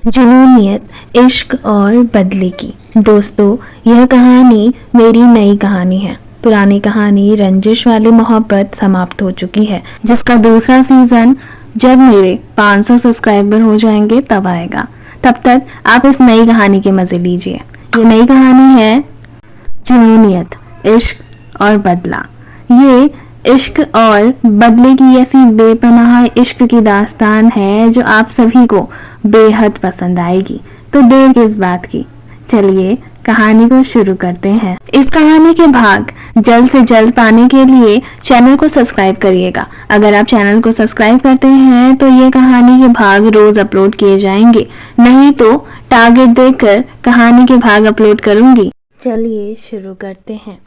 जुनूनियत, इश्क और बदले की। दोस्तों, यह कहानी मेरी नई कहानी है। पुरानी कहानी रंजिश वाली मोहब्बत समाप्त हो चुकी है, जिसका दूसरा सीजन जब मेरे 500 सब्सक्राइबर हो जाएंगे तब आएगा। तब तक आप इस नई कहानी के मजे लीजिए। ये नई कहानी है जुनूनियत, इश्क और बदला। ये इश्क और बदले की ऐसी बेपनाह इश्क की दास्तान है जो आप सभी को बेहद पसंद आएगी। तो देर किस बात की, चलिए कहानी को शुरू करते हैं। इस कहानी के भाग जल्द से जल्द पाने के लिए चैनल को सब्सक्राइब करिएगा। अगर आप चैनल को सब्सक्राइब करते हैं तो ये कहानी के भाग रोज अपलोड किए जाएंगे, नहीं तो टारगेट देखकर कहानी के भाग अपलोड करूंगी। चलिए शुरू करते हैं।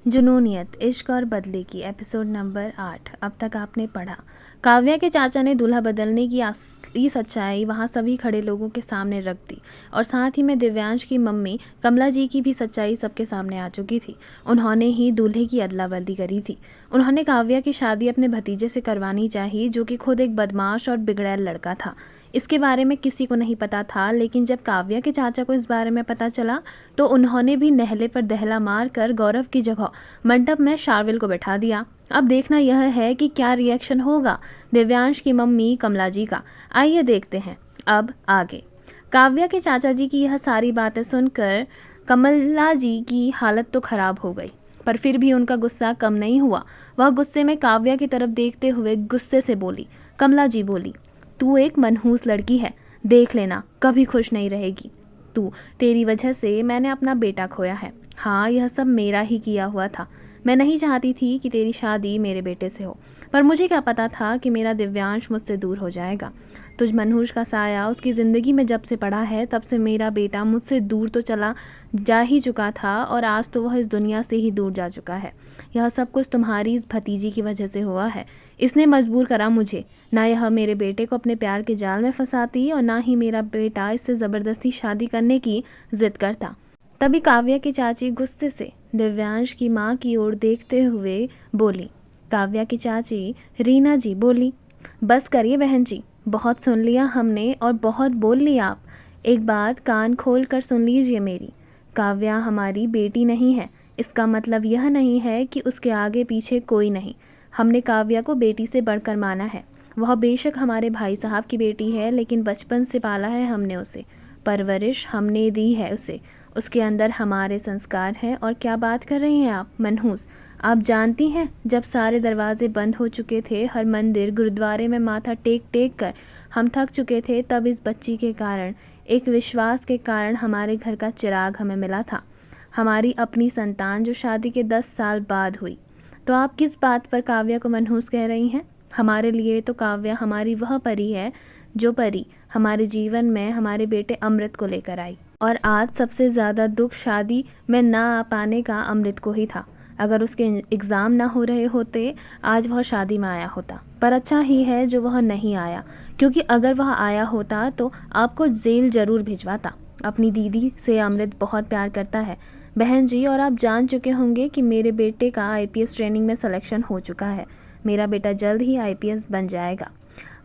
जुनूनियत, इश्क और बदले की एपिसोड नंबर 8। अब तक आपने पढ़ा। काव्या के चाचा ने दूल्हा बदलने की असली सच्चाई वहाँ सभी खड़े लोगों के सामने रख दी और साथ ही में दिव्यांश की मम्मी कमला जी की भी सच्चाई सबके सामने आ चुकी थी। उन्होंने ही दूल्हे की अदला बदली करी थी। उन्होंने काव्या की शादी अपने भतीजे से करवानी चाहिए, जो कि खुद एक बदमाश और बिगड़ैल लड़का था। इसके बारे में किसी को नहीं पता था, लेकिन जब काव्या के चाचा को इस बारे में पता चला तो उन्होंने भी नहले पर दहला मार कर गौरव की जगह मंडप में शार्विल को बैठा दिया। अब देखना यह है कि क्या रिएक्शन होगा दिव्यांश की मम्मी कमला जी का। आइए देखते हैं अब आगे। काव्या के चाचा जी की यह सारी बातें सुनकर कमला जी की हालत तो खराब हो गई, पर फिर भी उनका गुस्सा कम नहीं हुआ। वह गुस्से में काव्या की तरफ देखते हुए गुस्से से बोली। कमला जी बोली, तू एक मनहूस लड़की है, देख लेना कभी खुश नहीं रहेगी तू। तेरी वजह से मैंने अपना बेटा खोया है। हाँ, यह सब मेरा ही किया हुआ था। मैं नहीं चाहती थी कि तेरी शादी मेरे बेटे से हो, पर मुझे क्या पता था कि मेरा दिव्यांश मुझसे दूर हो जाएगा। तुझ मनहूस का साया उसकी ज़िंदगी में जब से पड़ा है तब से मेरा बेटा मुझसे दूर तो चला जा ही चुका था, और आज तो वह इस दुनिया से ही दूर जा चुका है। यह सब कुछ तुम्हारी इस भतीजी की वजह से हुआ है। इसने मजबूर करा मुझे। ना यह मेरे बेटे को अपने प्यार के जाल में फंसाती और ना ही मेरा बेटा इससे ज़बरदस्ती शादी करने की जिद करता। तभी काव्या की चाची गुस्से से दिव्यांश की माँ की ओर देखते हुए बोली। काव्या की चाची रीना जी बोली, बस करिए बहन जी, बहुत सुन लिया हमने और बहुत बोल लिया आप। एक बात कान खोल कर सुन लीजिए मेरी। काव्या हमारी बेटी नहीं है। इसका मतलब यह नहीं है कि उसके आगे पीछे कोई नहीं। हमने काव्या को बेटी से बढ़कर माना है। वह बेशक हमारे भाई साहब की बेटी है, लेकिन बचपन से पाला है हमने उसे, परवरिश हमने दी है उसे। उसके अंदर हमारे संस्कार हैं। और क्या बात कर रही हैं आप मनहूस? आप जानती हैं, जब सारे दरवाजे बंद हो चुके थे, हर मंदिर गुरुद्वारे में माथा टेक टेक कर हम थक चुके थे, तब इस बच्ची के कारण, एक विश्वास के कारण हमारे घर का चिराग हमें मिला था। हमारी अपनी संतान जो शादी के 10 साल बाद हुई। तो आप किस बात पर काव्या को मनहूस कह रही हैं? हमारे लिए तो काव्या हमारी वह परी है जो परी हमारे जीवन में हमारे बेटे अमृत को लेकर आई। और आज सबसे ज़्यादा दुख शादी में ना आ पाने का अमृत को ही था। अगर उसके एग्ज़ाम ना हो रहे होते आज वह शादी में आया होता। पर अच्छा ही है जो वह नहीं आया, क्योंकि अगर वह आया होता तो आपको जेल ज़रूर भिजवाता। अपनी दीदी से अमृत बहुत प्यार करता है बहन जी, और आप जान चुके होंगे कि मेरे बेटे का आईपीएस ट्रेनिंग में सिलेक्शन हो चुका है। मेरा बेटा जल्द ही आईपीएस बन जाएगा।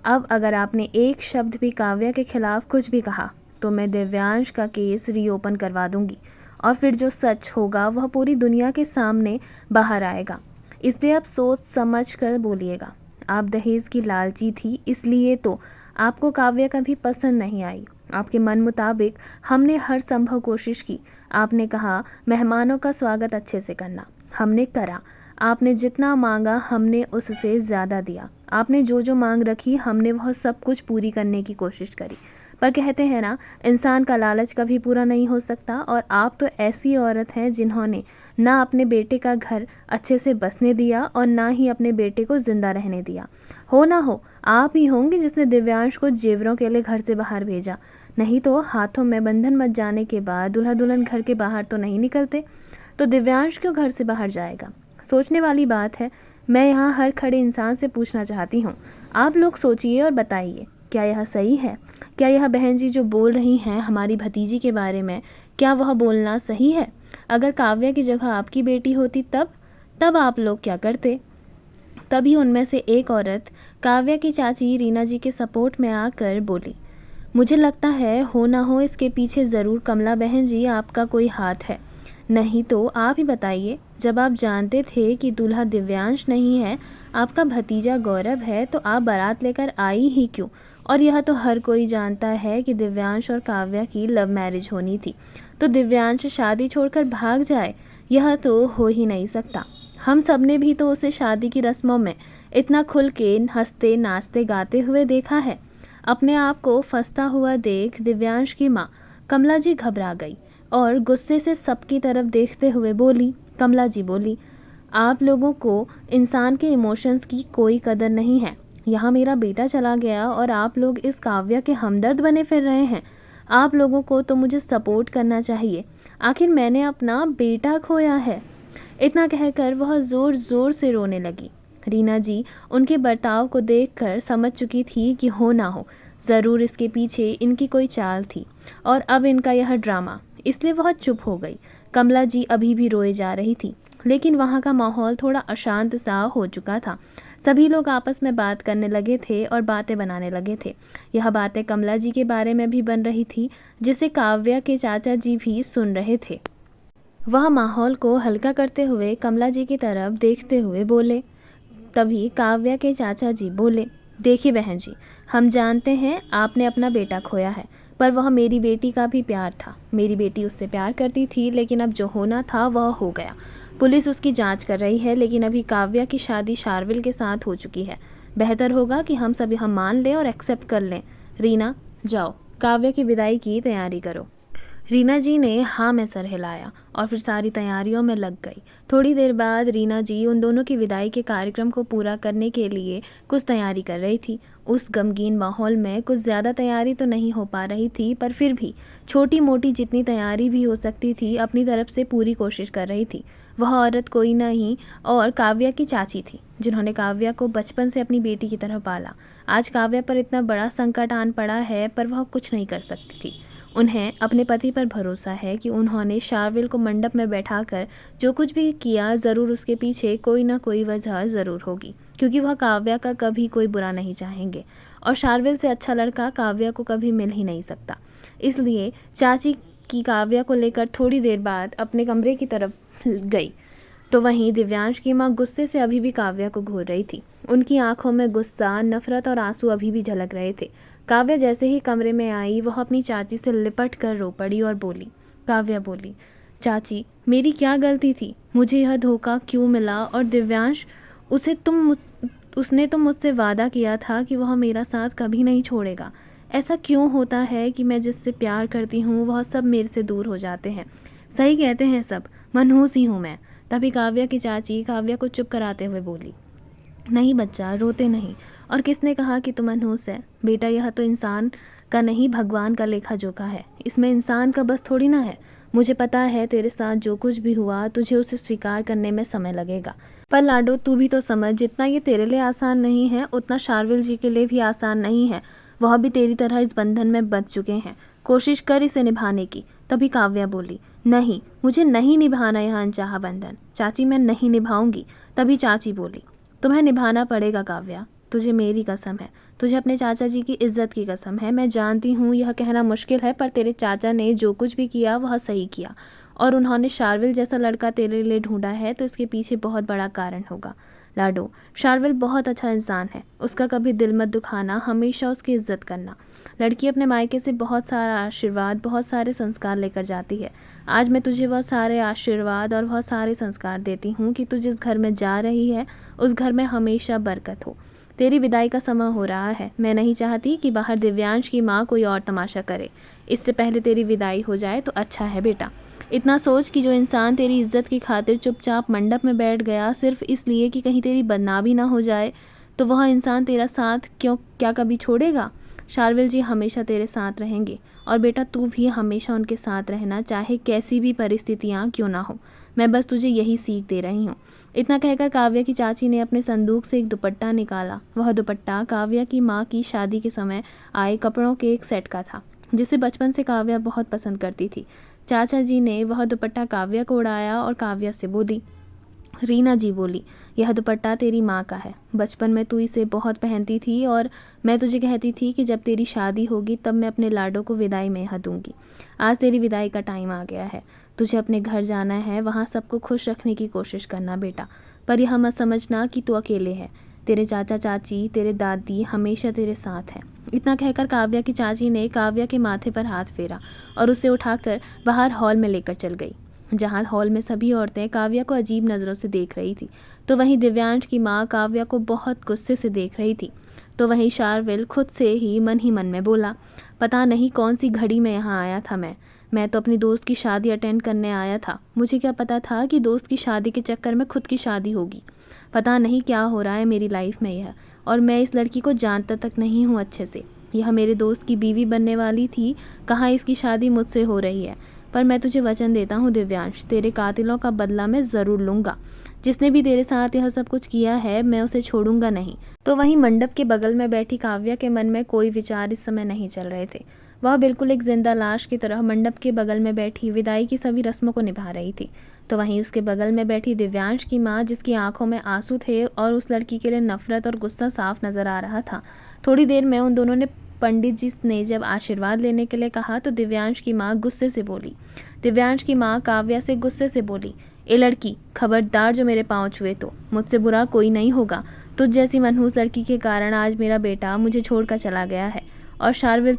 अब अगर आपने एक शब्द भी काव्या के खिलाफ कुछ भी कहा तो मैं दिव्यांश का केस रीओपन करवा दूंगी, और फिर जो सच होगा वह पूरी दुनिया के सामने बाहर आएगा। इसलिए आप सोच समझ कर बोलिएगा। आप दहेज की लालची थी, इसलिए तो आपको काव्या कभी पसंद नहीं आई। आपके मन मुताबिक हमने हर संभव कोशिश की। आपने कहा मेहमानों का स्वागत अच्छे से करना, हमने करा। आपने जितना मांगा हमने उससे ज़्यादा दिया। आपने जो जो मांग रखी हमने वह सब कुछ पूरी करने की कोशिश करी। पर कहते हैं ना, इंसान का लालच कभी पूरा नहीं हो सकता। और आप तो ऐसी औरत हैं जिन्होंने ना अपने बेटे का घर अच्छे से बसने दिया और ना ही अपने बेटे को ज़िंदा रहने दिया। हो ना हो आप ही होंगी जिसने दिव्यांश को जेवरों के लिए घर से बाहर भेजा। नहीं तो हाथों में बंधन मच जाने के बाद दूल्हा दुल्हन घर के बाहर तो नहीं निकलते। तो दिव्यांश क्यों घर से बाहर जाएगा? सोचने वाली बात है। मैं यहाँ हर खड़े इंसान से पूछना चाहती हूँ। आप लोग सोचिए और बताइए, क्या यह सही है? क्या यह बहन जी जो बोल रही हैं हमारी भतीजी के बारे में, क्या वह बोलना सही है? अगर काव्या की जगह आपकी बेटी होती तब आप लोग क्या करते? तभी उनमें से एक औरत काव्या की चाची रीना जी के सपोर्ट में आकर बोली, मुझे लगता है हो ना हो इसके पीछे ज़रूर कमला बहन जी आपका कोई हाथ है। नहीं तो आप ही बताइए, जब आप जानते थे कि दूल्हा दिव्यांश नहीं है, आपका भतीजा गौरव है, तो आप बारात लेकर आई ही क्यों? और यह तो हर कोई जानता है कि दिव्यांश और काव्या की लव मैरिज होनी थी, तो दिव्यांश शादी छोड़कर भाग जाए, यह तो हो ही नहीं सकता। हम सब ने भी तो उसे शादी की रस्मों में इतना खुल के हंसते नाचते गाते हुए देखा है। अपने आप को फंसता हुआ देख दिव्यांश की माँ कमला जी घबरा गई और गुस्से से सबकी तरफ देखते हुए बोली। कमला जी बोली, आप लोगों को इंसान के इमोशंस की कोई कदर नहीं है। यहाँ मेरा बेटा चला गया और आप लोग इस काव्या के हमदर्द बने फिर रहे हैं। आप लोगों को तो मुझे सपोर्ट करना चाहिए, आखिर मैंने अपना बेटा खोया है। इतना कहकर वह ज़ोर ज़ोर से रोने लगी। रीना जी उनके बर्ताव को देखकर समझ चुकी थी कि हो ना हो ज़रूर इसके पीछे इनकी कोई चाल थी और अब इनका यह ड्रामा, इसलिए वह चुप हो गई। कमला जी अभी भी रोए जा रही थी, लेकिन वहाँ का माहौल थोड़ा अशांत सा हो चुका था। सभी लोग आपस में बात करने लगे थे और बातें बनाने लगे थे। यह बातें कमला जी के बारे में भी बन रही थी, जिसे काव्या के चाचा जी भी सुन रहे थे। वह माहौल को हल्का करते हुए कमला जी की तरफ देखते हुए बोले। तभी काव्या के चाचा जी बोले, देखिए बहन जी, हम जानते हैं आपने अपना बेटा खोया है, पर वह मेरी बेटी का भी प्यार था। मेरी बेटी उससे प्यार करती थी, लेकिन अब जो होना था वह हो गया। पुलिस उसकी जांच कर रही है, लेकिन अभी काव्या की शादी शार्विल के साथ हो चुकी है। बेहतर होगा कि हम मान लें और एक्सेप्ट कर लें। रीना, जाओ काव्या की विदाई की तैयारी करो। रीना जी ने हाँ में सर हिलाया और फिर सारी तैयारियों में लग गई। थोड़ी देर बाद रीना जी उन दोनों की विदाई के कार्यक्रम को पूरा करने के लिए कुछ तैयारी कर रही थी। उस गमगीन माहौल में कुछ ज़्यादा तैयारी तो नहीं हो पा रही थी, पर फिर भी छोटी मोटी जितनी तैयारी भी हो सकती थी अपनी तरफ से पूरी कोशिश कर रही थी। वह औरत कोई नहीं और काव्या की चाची थी, जिन्होंने काव्या को बचपन से अपनी बेटी की तरह पाला। आज काव्या पर इतना बड़ा संकट आन पड़ा है, पर वह कुछ नहीं कर सकती थी। उन्हें अपने पति पर भरोसा है कि उन्होंने शार्विल को मंडप में बैठाकर जो कुछ भी किया, ज़रूर उसके पीछे कोई ना कोई वजह ज़रूर होगी, क्योंकि वह काव्या का कभी कोई बुरा नहीं चाहेंगे और शार्विल से अच्छा लड़का काव्या को कभी मिल ही नहीं सकता। इसलिए चाची की काव्या को लेकर थोड़ी देर बाद अपने कमरे की तरफ गई, तो वहीं दिव्यांश की माँ गुस्से से अभी भी काव्या को घूर रही थी। उनकी आंखों में गुस्सा, नफरत और आंसू अभी भी झलक रहे थे। काव्या जैसे ही कमरे में आई, वह अपनी चाची से लिपट कर रो पड़ी और बोली। काव्या बोली, चाची मेरी क्या गलती थी? मुझे यह धोखा क्यों मिला? और दिव्यांश, उसने तो मुझसे वादा किया था कि वह मेरा साथ कभी नहीं छोड़ेगा। ऐसा क्यों होता है कि मैं जिससे प्यार करती हूँ वह सब मेरे से दूर हो जाते हैं? सही कहते हैं सब, मनहूस ही हूँ मैं। तभी काव्या की चाची काव्या को चुप कराते हुए बोली, नहीं बच्चा, रोते नहीं। और किसने कहा कि तुम मनहूस है? बेटा, यह तो इंसान का नहीं भगवान का लेखा जोखा है, इसमें इंसान का बस थोड़ी ना है। मुझे पता है तेरे साथ जो कुछ भी हुआ तुझे उसे स्वीकार करने में समय लगेगा, पर लाडो तू भी तो समझ, जितना ये तेरे लिए आसान नहीं है उतना शार्विल जी के लिए भी आसान नहीं है। वह भी तेरी तरह इस बंधन में बंध चुके हैं। कोशिश कर इसे निभाने की। तभी काव्या बोली, नहीं, मुझे नहीं निभाना यह अनचाहा बंधन। चाची मैं नहीं निभाऊंगी। तभी चाची बोली, तुम्हें निभाना पड़ेगा काव्या, तुझे मेरी कसम है, तुझे अपने चाचा जी की इज्जत की कसम है। मैं जानती हूँ यह कहना मुश्किल है, पर तेरे चाचा ने जो कुछ भी किया वह सही किया, और उन्होंने शार्विल जैसा लड़का तेरे लिए ढूंढा है, तो इसके पीछे बहुत बड़ा कारण होगा। लाडो, शार्विल बहुत अच्छा इंसान है, उसका कभी दिल मत दुखाना, हमेशा उसकी इज्जत करना। लड़की अपने मायके से बहुत सारा आशीर्वाद, बहुत सारे संस्कार लेकर जाती है। आज मैं तुझे वह सारे आशीर्वाद और वह सारे संस्कार देती हूँ कि तू जिस घर में जा रही है उस घर में हमेशा बरकत हो। तेरी विदाई का समय हो रहा है। मैं नहीं चाहती कि बाहर दिव्यांश की माँ कोई और तमाशा करे। इससे पहले तेरी विदाई हो जाए तो अच्छा है बेटा। इतना सोच कि जो इंसान तेरी इज्जत की खातिर चुपचाप मंडप में बैठ गया सिर्फ इसलिए कि कहीं तेरी बदनामी ना हो जाए, तो वह इंसान तेरा साथ क्या कभी छोड़ेगा? शार्विल जी हमेशा तेरे साथ रहेंगे, और बेटा तू भी हमेशा उनके साथ रहना, चाहे कैसी भी परिस्थितियाँ क्यों ना हो। मैं बस तुझे यही सीख दे रही हूँ। इतना कहकर काव्या की चाची ने अपने संदूक से एक दुपट्टा निकाला। वह दुपट्टा काव्या की माँ की शादी के समय आए कपड़ों के एक सेट का था, जिसे बचपन से काव्या बहुत पसंद करती थी। चाचा जी ने वह दुपट्टा काव्या को उड़ाया और काव्या से बोली, रीना जी बोली, यह दुपट्टा तेरी माँ का है। बचपन में तू इसे बहुत पहनती थी और मैं तुझे कहती थी कि जब तेरी शादी होगी तब मैं अपने लाडों को विदाई में यह दूंगी। आज तेरी विदाई का टाइम आ गया है। तुझे अपने घर जाना है, वहाँ सबको खुश रखने की कोशिश करना बेटा, पर यह मत समझना कि तू अकेले है। तेरे चाचा चाची, तेरे दादी हमेशा तेरे साथ हैं। इतना कहकर काव्या की चाची ने काव्या के माथे पर हाथ फेरा और उसे उठाकर बाहर हॉल में लेकर चल गई, जहाँ हॉल में सभी औरतें काव्या को अजीब नज़रों से देख रही थी। तो वहीं दिव्यांश की माँ काव्या को बहुत गुस्से से देख रही थी। तो वहीं शार्विल खुद से ही मन में बोला, पता नहीं कौन सी घड़ी में यहाँ आया था। मैं तो अपनी दोस्त की शादी अटेंड करने आया था। मुझे क्या पता था कि दोस्त की शादी के चक्कर में खुद की शादी होगी। पता नहीं क्या हो रहा है मेरी लाइफ में यह, और मैं इस लड़की को जानता तक नहीं हूँ अच्छे से। यह मेरे दोस्त की बीवी बनने वाली थी, कहाँ इसकी शादी मुझसे हो रही है। पर मैं तुझे वचन देता हूँ दिव्यांश, तेरे कातिलों का बदला मैं ज़रूर लूँगा। जिसने भी तेरे साथ यह सब कुछ किया है मैं उसे छोड़ूंगा नहीं। तो वहीं मंडप के बगल में बैठी काव्या के मन में कोई विचार इस समय नहीं चल रहे थे। वह बिल्कुल एक जिंदा लाश की तरह मंडप के बगल में बैठी विदाई की सभी रस्मों को निभा रही थी। तो वहीं उसके बगल में बैठी दिव्यांश की माँ, जिसकी आंखों में आंसू थे और उस लड़की के लिए नफरत और गुस्सा साफ नजर आ रहा था। थोड़ी देर में उन दोनों ने पंडित जी ने जब आशीर्वाद लेने के लिए कहा तो दिव्यांश की माँ गुस्से से बोली। दिव्यांश की माँ काव्या से गुस्से से बोली, ए लड़की, खबरदार जो मेरे पाँव छुए तो मुझसे बुरा कोई नहीं होगा। तुझ जैसी मनहूस लड़की के कारण आज मेरा बेटा मुझे छोड़कर चला गया है। और शार्विल,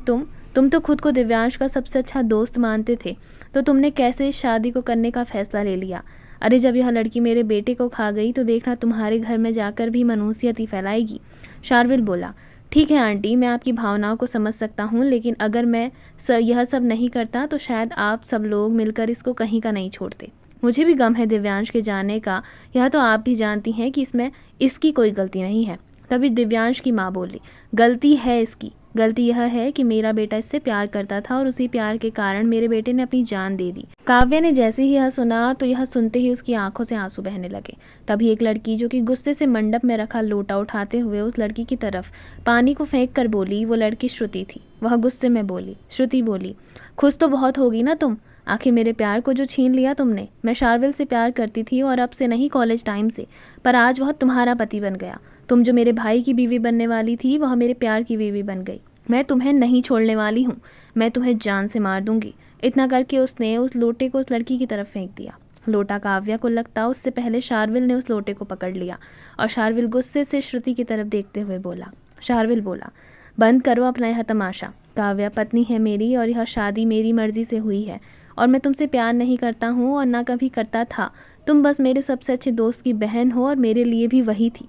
तुम तो खुद को दिव्यांश का सबसे अच्छा दोस्त मानते थे, तो तुमने कैसे इस शादी को करने का फैसला ले लिया? अरे जब यह लड़की मेरे बेटे को खा गई तो देखना तुम्हारे घर में जाकर भी मनहूसियत ही फैलाएगी। शार्विल बोला, ठीक है आंटी, मैं आपकी भावनाओं को समझ सकता हूँ, लेकिन अगर मैं यह सब नहीं करता तो शायद आप सब लोग मिलकर इसको कहीं का नहीं छोड़ते। मुझे भी गम है दिव्यांश के जाने का, यह तो आप भी जानती हैं कि इसमें इसकी कोई गलती नहीं है। तभी दिव्यांश की माँ बोली, गलती है इसकी। गलती यह है कि मेरा बेटा इससे प्यार करता था और उसी प्यार के कारण मेरे बेटे ने अपनी जान दे दी। काव्या ने जैसे ही यह सुना तो यह सुनते ही उसकी आंखों से आंसू बहने लगे। तभी एक लड़की जो कि गुस्से से मंडप में रखा लोटा उठाते हुए उस लड़की की तरफ पानी को फेंक कर बोली। वो लड़की श्रुति थी। वह गुस्से में बोली। श्रुति बोली, खुश तो बहुत होगी ना तुम, आखिर मेरे प्यार को जो छीन लिया तुमने। मैं शार्विल से प्यार करती थी और अब से नहीं, कॉलेज टाइम से, पर आज वह तुम्हारा पति बन गया। तुम जो मेरे भाई की बीवी बनने वाली थी वह मेरे प्यार की बीवी बन गई। मैं तुम्हें नहीं छोड़ने वाली हूँ, मैं तुम्हें जान से मार दूंगी। इतना करके उसने उस लोटे को उस लड़की की तरफ फेंक दिया। लोटा काव्या को लगता उससे पहले शार्विल ने उस लोटे को पकड़ लिया और शार्विल गुस्से से श्रुति की तरफ देखते हुए बोला। शार्विल बोला, बंद करो अपना यह तमाशा। काव्या पत्नी है मेरी और यह शादी मेरी मर्जी से हुई है और मैं तुमसे प्यार नहीं करता हूँ और ना कभी करता था। तुम बस मेरे सबसे अच्छे दोस्त की बहन हो और मेरे लिए भी वही थी।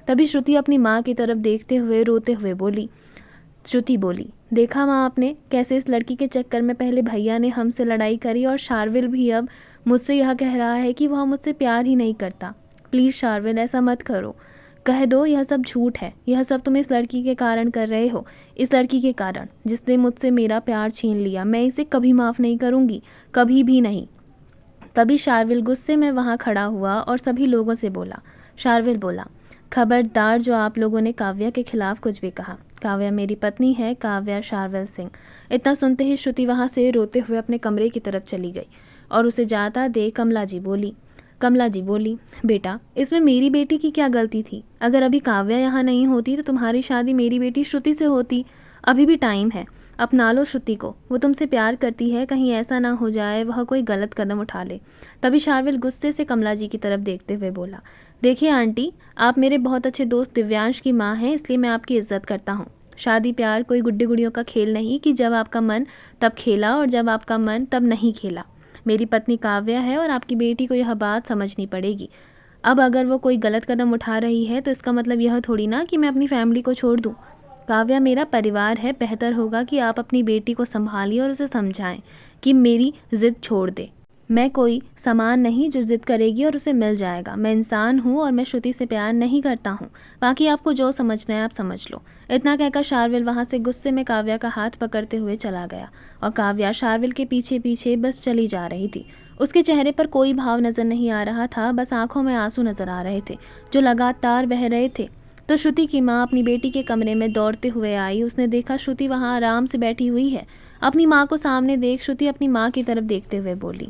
तभी श्रुति अपनी माँ की तरफ देखते हुए रोते हुए बोली। श्रुति बोली, देखा माँ आपने कैसे इस लड़की के चक्कर में पहले भैया ने हमसे लड़ाई करी और शार्विल भी अब मुझसे यह कह रहा है कि वह मुझसे प्यार ही नहीं करता। प्लीज़ शार्विल, ऐसा मत करो, कह दो यह सब झूठ है। यह सब तुम इस लड़की के कारण कर रहे हो, इस लड़की के कारण जिसने मुझसे मेरा प्यार छीन लिया। मैं इसे कभी माफ़ नहीं करूँगी, कभी भी नहीं। तभी शार्विल गुस्से में वहाँ खड़ा हुआ और सभी लोगों से बोला। शार्विल बोला, खबरदार जो आप लोगों ने काव्या के खिलाफ कुछ भी कहा। काव्या मेरी पत्नी है, काव्या शार्विल सिंह। इतना सुनते ही श्रुति वहाँ से रोते हुए अपने कमरे की तरफ चली गई और उसे जाता देख कमला जी बोली, बेटा इसमें मेरी बेटी की क्या गलती थी? अगर अभी काव्या यहाँ नहीं होती तो तुम्हारी शादी मेरी बेटी श्रुति से होती। अभी भी टाइम है, अपना लो श्रुति को, वो तुमसे प्यार करती है, कहीं ऐसा ना हो जाए वह कोई गलत कदम उठा ले। तभी शार्विल गुस्से से कमला जी की तरफ देखते हुए बोला, देखिए आंटी, आप मेरे बहुत अच्छे दोस्त दिव्यांश की माँ हैं, इसलिए मैं आपकी इज्जत करता हूँ। शादी प्यार कोई गुड्डी गुड़ियों का खेल नहीं कि जब आपका मन तब खेला और जब आपका मन तब नहीं खेला। मेरी पत्नी काव्या है और आपकी बेटी को यह बात समझनी पड़ेगी। अब अगर वो कोई गलत कदम उठा रही है तो इसका मतलब यह थोड़ी ना कि मैं अपनी फैमिली को छोड़ दूँ। काव्या मेरा परिवार है, बेहतर होगा कि आप अपनी बेटी को संभालिए और उसे समझाएं कि मेरी जिद छोड़ दे। मैं कोई सामान नहीं जो जिद करेगी और उसे मिल जाएगा। मैं इंसान हूँ और मैं श्रुति से प्यार नहीं करता हूँ। बाकी आपको जो समझना है आप समझ लो। इतना कहकर शार्विल वहाँ से गुस्से में काव्या का हाथ पकड़ते हुए चला गया और काव्या शार्विल के पीछे पीछे बस चली जा रही थी। उसके चेहरे पर कोई भाव नजर नहीं आ रहा था, बस आंखों में आंसू नजर आ रहे थे जो लगातार बह रहे थे। तो श्रुति की माँ अपनी बेटी के कमरे में दौड़ते हुए आई। उसने देखा श्रुति वहाँ आराम से बैठी हुई है। अपनी माँ को सामने देख श्रुति अपनी माँ की तरफ देखते हुए बोली,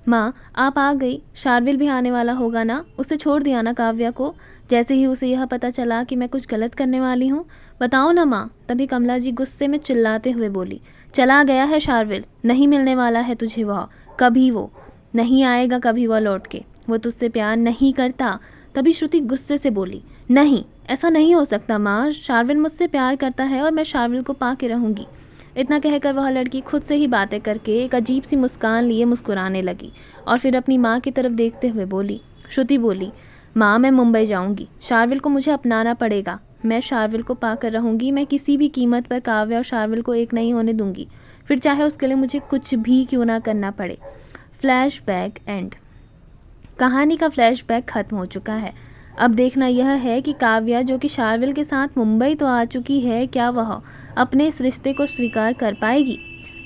माँ आप आ गई, शार्विल भी आने वाला होगा ना, उसे छोड़ दिया ना काव्या को। जैसे ही उसे यह पता चला कि मैं कुछ गलत करने वाली हूँ। बताओ ना माँ। तभी कमला जी गुस्से में चिल्लाते हुए बोली, चला गया है शार्विल, नहीं मिलने वाला है तुझे वह, कभी वो नहीं आएगा, कभी वह लौट के, वो तुझसे प्यार नहीं करता। तभी श्रुति गुस्से से बोली, नहीं ऐसा नहीं हो सकता माँ, शार्विल मुझसे प्यार करता है और मैं शार्विल को पा के रहूँगी। इतना कहकर वह लड़की खुद से ही बातें करके एक अजीब सी मुस्कान लिए मुस्कुराने लगी और फिर अपनी माँ की तरफ देखते हुए बोली। श्रुति बोली, माँ मैं मुंबई जाऊँगी, शार्विल को मुझे अपनाना पड़ेगा, मैं शार्विल को पाकर रहूँगी, मैं किसी भी कीमत पर काव्य और शार्विल को एक नहीं होने दूंगी, फिर चाहे उसके लिए मुझे कुछ भी क्यों ना करना पड़े। Flashback and. कहानी का फ्लैशबैक खत्म हो चुका है। अब देखना यह है कि काव्या जो कि शार्विल के साथ मुंबई तो आ चुकी है, क्या वह अपने इस रिश्ते को स्वीकार कर पाएगी?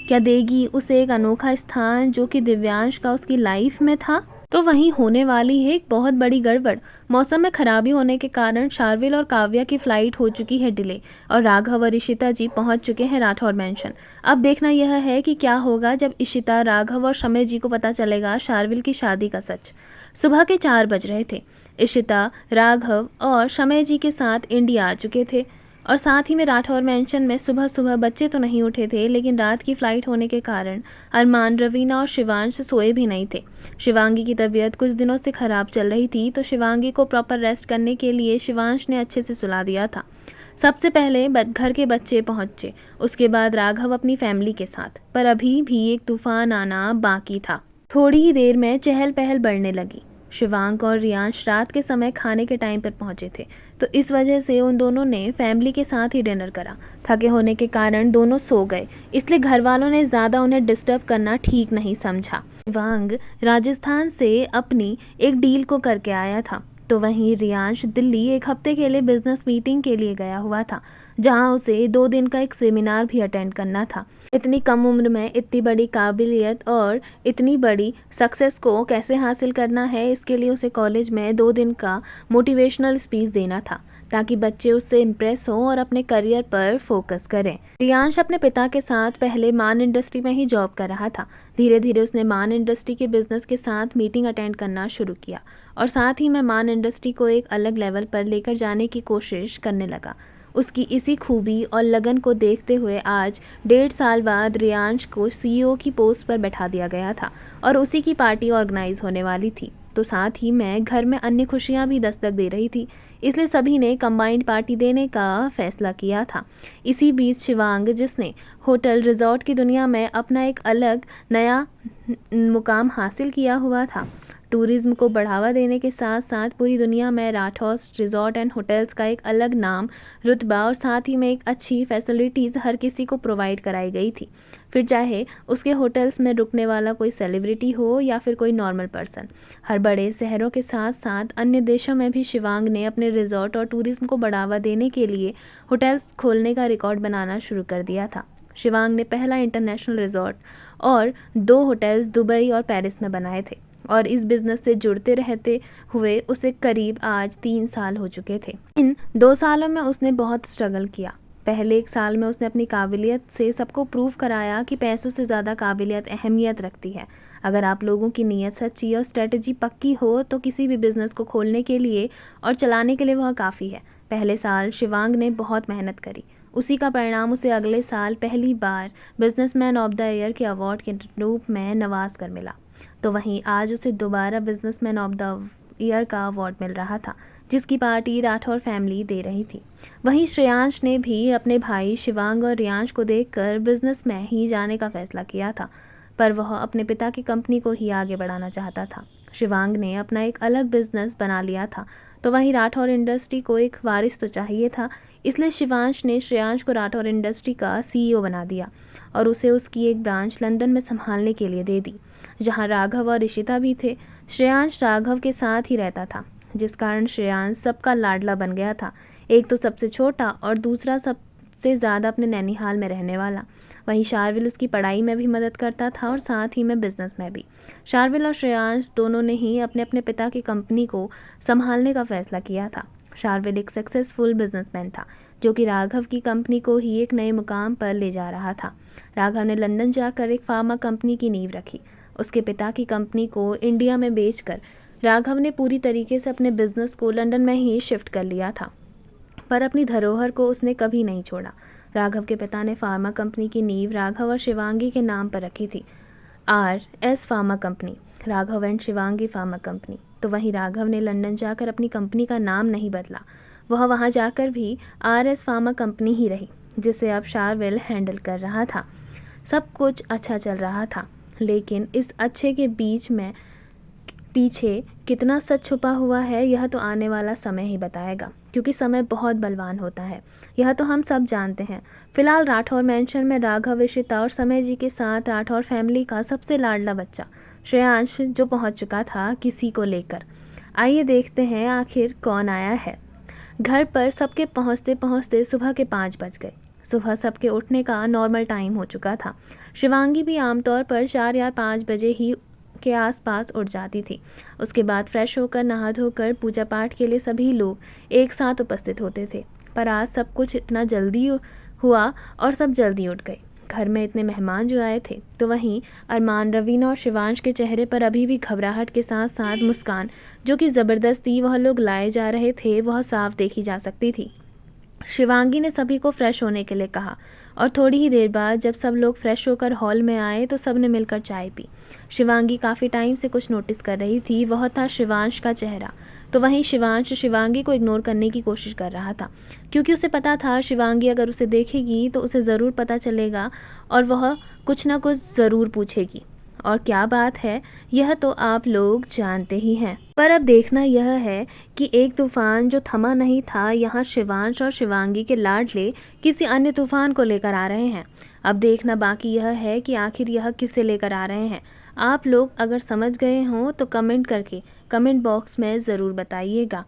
क्या देगी उसे एक अनोखा स्थान जो कि दिव्यांश का उसकी लाइफ में था? तो वहीं होने वाली है एक बहुत बड़ी गड़बड़। मौसम में खराबी होने के कारण शार्विल और काव्या की फ्लाइट हो चुकी है डिले और राघव और इशिता जी पहुंच चुके हैं राठौर मैंशन। अब देखना यह है कि क्या होगा जब इशिता, राघव और शमय जी को पता चलेगा शार्विल की शादी का सच। सुबह के 4 बज रहे थे। इशिता, राघव और शमय जी के साथ इंडिया आ चुके थे और साथ ही में राठौर मैंशन में सुबह सुबह बच्चे तो नहीं उठे थे, लेकिन रात की फ्लाइट होने के कारण अरमान, रवीना और शिवांश सोए भी नहीं थे। शिवांगी की तबीयत कुछ दिनों से खराब चल रही थी, तो शिवांगी को प्रॉपर रेस्ट करने के लिए शिवांश ने अच्छे से सुला दिया था। सबसे पहले घर के बच्चे पहुंचे, उसके बाद राघव अपनी फैमिली के साथ, पर अभी भी एक तूफान आना बाकी था। थोड़ी ही देर में चहल पहल बढ़ने लगी। शिवांक और रियांश रात के समय खाने के टाइम पर पहुंचे थे, तो इस वजह से उन दोनों ने फैमिली के साथ ही डिनर करा। थके होने के कारण दोनों सो गए, इसलिए घर वालों ने ज़्यादा उन्हें डिस्टर्ब करना ठीक नहीं समझा। शिवांग राजस्थान से अपनी एक डील को करके आया था, तो वहीं रियांश दिल्ली एक हफ्ते के लिए बिजनेस मीटिंग के लिए गया हुआ था, जहां उसे 2 दिन का एक सेमिनार भी अटेंड करना था। इतनी कम उम्र में इतनी बड़ी काबिलियत और इतनी बड़ी सक्सेस को कैसे हासिल करना है, इसके लिए उसे कॉलेज में 2 दिन का मोटिवेशनल स्पीच देना था, ताकि बच्चे उससे इम्प्रेस हों और अपने करियर पर फोकस करें। रियांश अपने पिता के साथ पहले मान इंडस्ट्री में ही जॉब कर रहा था। धीरे धीरे उसने मान इंडस्ट्री के बिजनेस के साथ मीटिंग अटेंड करना शुरू किया और साथ ही में मान इंडस्ट्री को एक अलग लेवल पर लेकर जाने की कोशिश करने लगा। उसकी इसी खूबी और लगन को देखते हुए आज 1.5 साल बाद रियांश को सीईओ की पोस्ट पर बैठा दिया गया था और उसी की पार्टी ऑर्गेनाइज होने वाली थी। तो साथ ही में घर में अन्य खुशियां भी दस्तक दे रही थी, इसलिए सभी ने कंबाइंड पार्टी देने का फैसला किया था। इसी बीच शिवांग, जिसने होटल रिजॉर्ट की दुनिया में अपना एक अलग नया मुकाम हासिल किया हुआ था, टूरिज्म को बढ़ावा देने के साथ साथ पूरी दुनिया में राठौर रिजॉर्ट एंड होटल्स का एक अलग नाम, रुतबा और साथ ही में एक अच्छी फैसिलिटीज़ हर किसी को प्रोवाइड कराई गई थी, फिर चाहे उसके होटल्स में रुकने वाला कोई सेलिब्रिटी हो या फिर कोई नॉर्मल पर्सन। हर बड़े शहरों के साथ साथ अन्य देशों में भी शिवांग ने अपने रिजॉर्ट और टूरिज्म को बढ़ावा देने के लिए होटल्स खोलने का रिकॉर्ड बनाना शुरू कर दिया था। शिवांग ने पहला इंटरनेशनल रिजॉर्ट और 2 होटल्स दुबई और पेरिस में बनाए थे और इस बिज़नेस से जुड़ते रहते हुए उसे करीब आज 3 साल हो चुके थे। इन 2 सालों में उसने बहुत स्ट्रगल किया। पहले 1 साल में उसने अपनी काबिलियत से सबको प्रूव कराया कि पैसों से ज़्यादा काबिलियत अहमियत रखती है। अगर आप लोगों की नीयत सच्ची और स्ट्रेटजी पक्की हो तो किसी भी बिज़नेस को खोलने के लिए और चलाने के लिए वह काफ़ी है। पहले साल शिवांग ने बहुत मेहनत करी, उसी का परिणाम उसे अगले साल पहली बार बिजनेसमैन ऑफ द ईयर के अवार्ड के रूप में नवाज कर मिला। तो वहीं आज उसे दोबारा बिजनेसमैन ऑफ द ईयर का अवार्ड मिल रहा था, जिसकी पार्टी राठौर फैमिली दे रही थी। वहीं श्रेयांश ने भी अपने भाई शिवांग और रियांश को देखकर बिजनेस में ही जाने का फैसला किया था, पर वह अपने पिता की कंपनी को ही आगे बढ़ाना चाहता था। शिवांग ने अपना एक अलग बिजनेस बना लिया था, तो वहीं राठौर इंडस्ट्री को एक वारिस तो चाहिए था, इसलिए शिवांश ने श्रेयांश को राठौर इंडस्ट्री का सीईओ बना दिया और उसे उसकी एक ब्रांच लंदन में संभालने के लिए दे दी, जहां राघव और इशिता भी थे। श्रेयांश राघव के साथ ही रहता था, जिस कारण श्रेयांश सबका लाडला बन गया था। एक तो सबसे छोटा और दूसरा सबसे ज़्यादा अपने नैनीहाल में रहने वाला। वहीं शार्विल उसकी पढ़ाई में भी मदद करता था और साथ ही में बिजनेस में भी। शार्विल और श्रेयांश दोनों ने ही अपने अपने पिता की कंपनी को संभालने का फैसला किया था। शार्विल एक सक्सेसफुल बिजनेसमैन था, जो कि राघव की कंपनी को ही एक नए मुकाम पर ले जा रहा था। राघव ने लंदन जाकर एक फार्मा कंपनी की नींव रखी। उसके पिता की कंपनी को इंडिया में बेचकर राघव ने पूरी तरीके से अपने बिजनेस को लंदन में ही शिफ्ट कर लिया था, पर अपनी धरोहर को उसने कभी नहीं छोड़ा। राघव के पिता ने फार्मा कंपनी की नींव राघव और शिवांगी के नाम पर रखी थी, RS pharma company, Raghav and Shivangi pharma company. तो वहीं राघव ने लंदन जाकर अपनी कंपनी का नाम नहीं बदला, वह वहां जाकर भी RS फार्मा कंपनी ही रही, जिसे अब शार्विल हैंडल कर रहा था। सब कुछ अच्छा चल रहा था, लेकिन इस अच्छे के बीच में पीछे कितना सच छुपा हुआ है यह तो आने वाला समय ही बताएगा, क्योंकि समय बहुत बलवान होता है, यह तो हम सब जानते हैं। फिलहाल राठौर मैंशन में राघव, इशिता और समय जी के साथ राठौर फैमिली का सबसे लाडला बच्चा श्रेयांश जो पहुंच चुका था किसी को लेकर। आइए देखते हैं आखिर कौन आया है। घर पर सबके पहुंचते पहुंचते सुबह के 5 बज गए। सुबह सबके उठने का नॉर्मल टाइम हो चुका था। शिवांगी भी आमतौर पर 4 या 5 बजे ही के आसपास उठ जाती थी। उसके बाद फ्रेश होकर नहा धोकर पूजा पाठ के लिए सभी लोग एक साथ उपस्थित होते थे, पर आज सब कुछ इतना जल्दी हुआ और सब जल्दी उठ गए। घर में इतने मेहमान जो आए थे, तो वहीं अरमान, रवीना और शिवांश के चेहरे पर अभी भी घबराहट के साथ साथ मुस्कान, जो कि ज़बरदस्ती वह लोग लाए जा रहे थे, वह साफ देखी जा सकती थी। शिवांगी ने सभी को फ्रेश होने के लिए कहा और थोड़ी ही देर बाद जब सब लोग फ्रेश होकर हॉल में आए तो सब ने मिलकर चाय पी। शिवांगी काफ़ी टाइम से कुछ नोटिस कर रही थी, वह था शिवांश का चेहरा। तो वहीं शिवांश शिवांगी को इग्नोर करने की कोशिश कर रहा था, क्योंकि उसे पता था शिवांगी अगर उसे देखेगी तो उसे ज़रूर पता चलेगा और वह कुछ ना कुछ ज़रूर पूछेगी। और क्या बात है यह तो आप लोग जानते ही हैं। पर अब देखना यह है कि एक तूफान जो थमा नहीं था, यहाँ शिवांश और शिवांगी के लाडले किसी अन्य तूफान को लेकर आ रहे हैं। अब देखना बाकी यह है कि आखिर यह किसे लेकर आ रहे हैं। आप लोग अगर समझ गए हों तो कमेंट करके कमेंट बॉक्स में ज़रूर बताइएगा,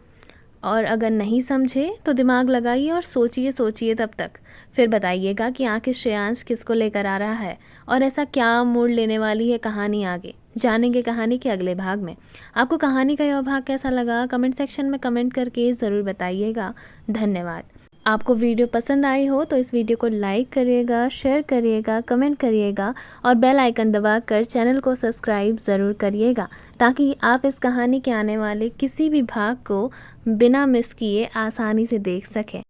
और अगर नहीं समझे तो दिमाग लगाइए और सोचिए तब तक फिर बताइएगा कि आखिर श्रेयांश किसको लेकर आ रहा है और ऐसा क्या मोड़ लेने वाली है कहानी। आगे जानेंगे कहानी के अगले भाग में। आपको कहानी का यह भाग कैसा लगा कमेंट सेक्शन में कमेंट करके ज़रूर बताइएगा। धन्यवाद। आपको वीडियो पसंद आई हो तो इस वीडियो को लाइक करिएगा, शेयर करिएगा, कमेंट करिएगा और बेल आइकन दबाकर चैनल को सब्सक्राइब ज़रूर करिएगा, ताकि आप इस कहानी के आने वाले किसी भी भाग को बिना मिस किए आसानी से देख सकें।